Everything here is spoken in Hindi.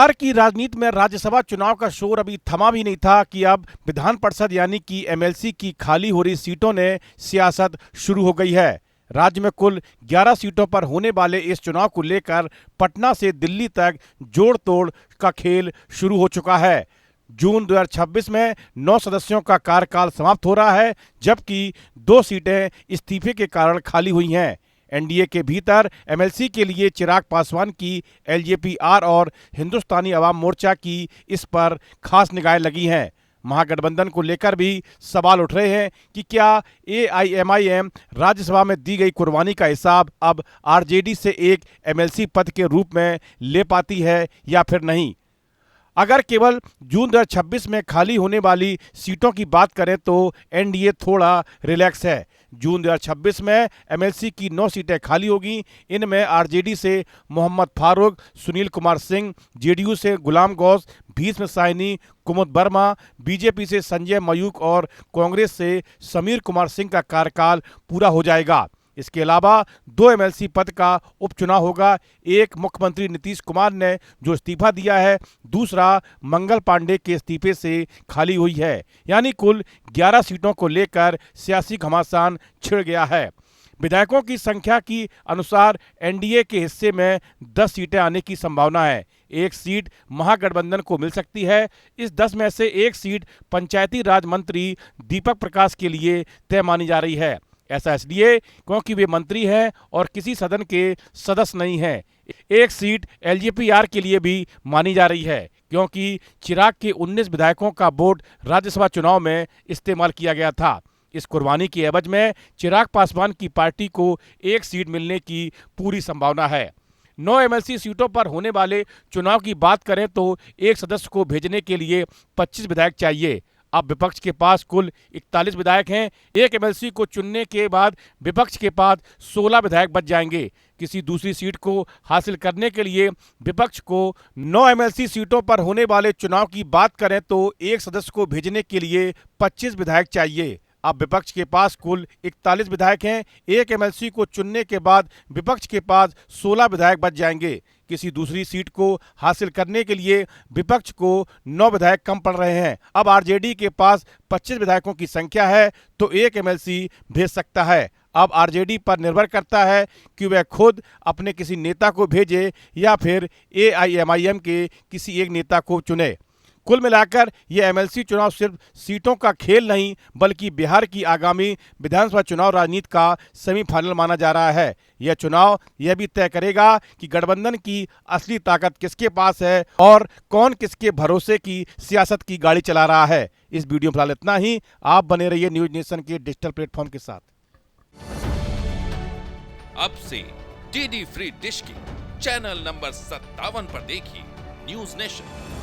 बिहार की राजनीति में राज्यसभा चुनाव का शोर अभी थमा भी नहीं था कि अब विधान परिषद यानी कि एमएलसी की खाली हो रही सीटों ने सियासत शुरू हो गई है। राज्य में कुल 11 सीटों पर होने वाले इस चुनाव को लेकर पटना से दिल्ली तक जोड़ तोड़ का खेल शुरू हो चुका है। जून 2026 में 9 सदस्यों का कार्यकाल समाप्त हो रहा है, जबकि 2 सीटें इस्तीफे के कारण खाली हुई हैं। एनडीए के भीतर एमएलसी के लिए चिराग पासवान की एलजेपी-आर और हिंदुस्तानी अवाम मोर्चा की इस पर खास निगाहें लगी हैं। महागठबंधन को लेकर भी सवाल उठ रहे हैं कि क्या एआईएमआईएम राज्यसभा में दी गई कुर्बानी का हिसाब अब आरजेडी से एक एमएलसी पद के रूप में ले पाती है या फिर नहीं। अगर केवल जून 2026 में खाली होने वाली सीटों की बात करें तो एनडीए थोड़ा रिलैक्स है। जून 2026 में एमएलसी की 9 सीटें खाली होगी। इनमें आरजेडी से मोहम्मद फारूक, सुनील कुमार सिंह, जेडीयू से गुलाम गौस, भीष्म साहनी, कुमुद वर्मा, बीजेपी से संजय मयूख और कांग्रेस से समीर कुमार सिंह का कार्यकाल पूरा हो जाएगा। इसके अलावा 2 एमएलसी पद का उपचुनाव होगा। एक मुख्यमंत्री नीतीश कुमार ने जो इस्तीफा दिया है, दूसरा मंगल पांडे के इस्तीफे से खाली हुई है। यानी कुल 11 सीटों को लेकर सियासी घमासान छिड़ गया है। विधायकों की संख्या की अनुसार एनडीए के हिस्से में 10 सीटें आने की संभावना है। एक सीट महागठबंधन को मिल सकती है। इस 10 में से एक सीट पंचायती राज मंत्री दीपक प्रकाश के लिए तय मानी जा रही है। ऐसा इसलिए क्योंकि वे मंत्री हैं और किसी सदन के सदस्य नहीं हैं। एक सीट एलजेपी-आर के लिए भी मानी जा रही है, क्योंकि चिराग के 19 विधायकों का वोट राज्यसभा चुनाव में इस्तेमाल किया गया था। इस कुर्बानी के एवज में चिराग पासवान की पार्टी को एक सीट मिलने की पूरी संभावना है। 9 एमएलसी सीटों पर होने वाले चुनाव की बात करें तो एक सदस्य को भेजने के लिए 25 विधायक चाहिए। अब विपक्ष के पास कुल 41 विधायक हैं। एक एमएलसी को चुनने के बाद विपक्ष के पास 16 विधायक बच जाएंगे। किसी दूसरी सीट को हासिल करने के लिए विपक्ष को 9 एमएलसी सीटों पर होने वाले चुनाव की बात करें तो एक सदस्य को भेजने के लिए 25 विधायक चाहिए। अब विपक्ष के पास कुल 41 विधायक हैं। एक एमएलसी को चुनने के बाद विपक्ष के पास 16 विधायक बच जाएंगे। किसी दूसरी सीट को हासिल करने के लिए विपक्ष को 9 विधायक कम पड़ रहे हैं। अब आरजेडी के पास 25 विधायकों की संख्या है तो एक एमएलसी भेज सकता है। अब आरजेडी पर निर्भर करता है कि वह खुद अपने किसी नेता को भेजे या फिर एआईएमआईएम के किसी एक नेता को चुने। कुल मिलाकर यह एमएलसी चुनाव सिर्फ सीटों का खेल नहीं, बल्कि बिहार की आगामी विधानसभा चुनाव राजनीति का सेमीफाइनल माना जा रहा है। यह चुनाव यह भी तय करेगा कि गठबंधन की असली ताकत किसके पास है और कौन किसके भरोसे की सियासत की गाड़ी चला रहा है। इस वीडियो में फिलहाल इतना ही। आप बने रहिए न्यूज नेशन के डिजिटल प्लेटफॉर्म के साथ। अब से डीडी फ्री डिश की चैनल नंबर 57 पर देखिए न्यूज नेशन।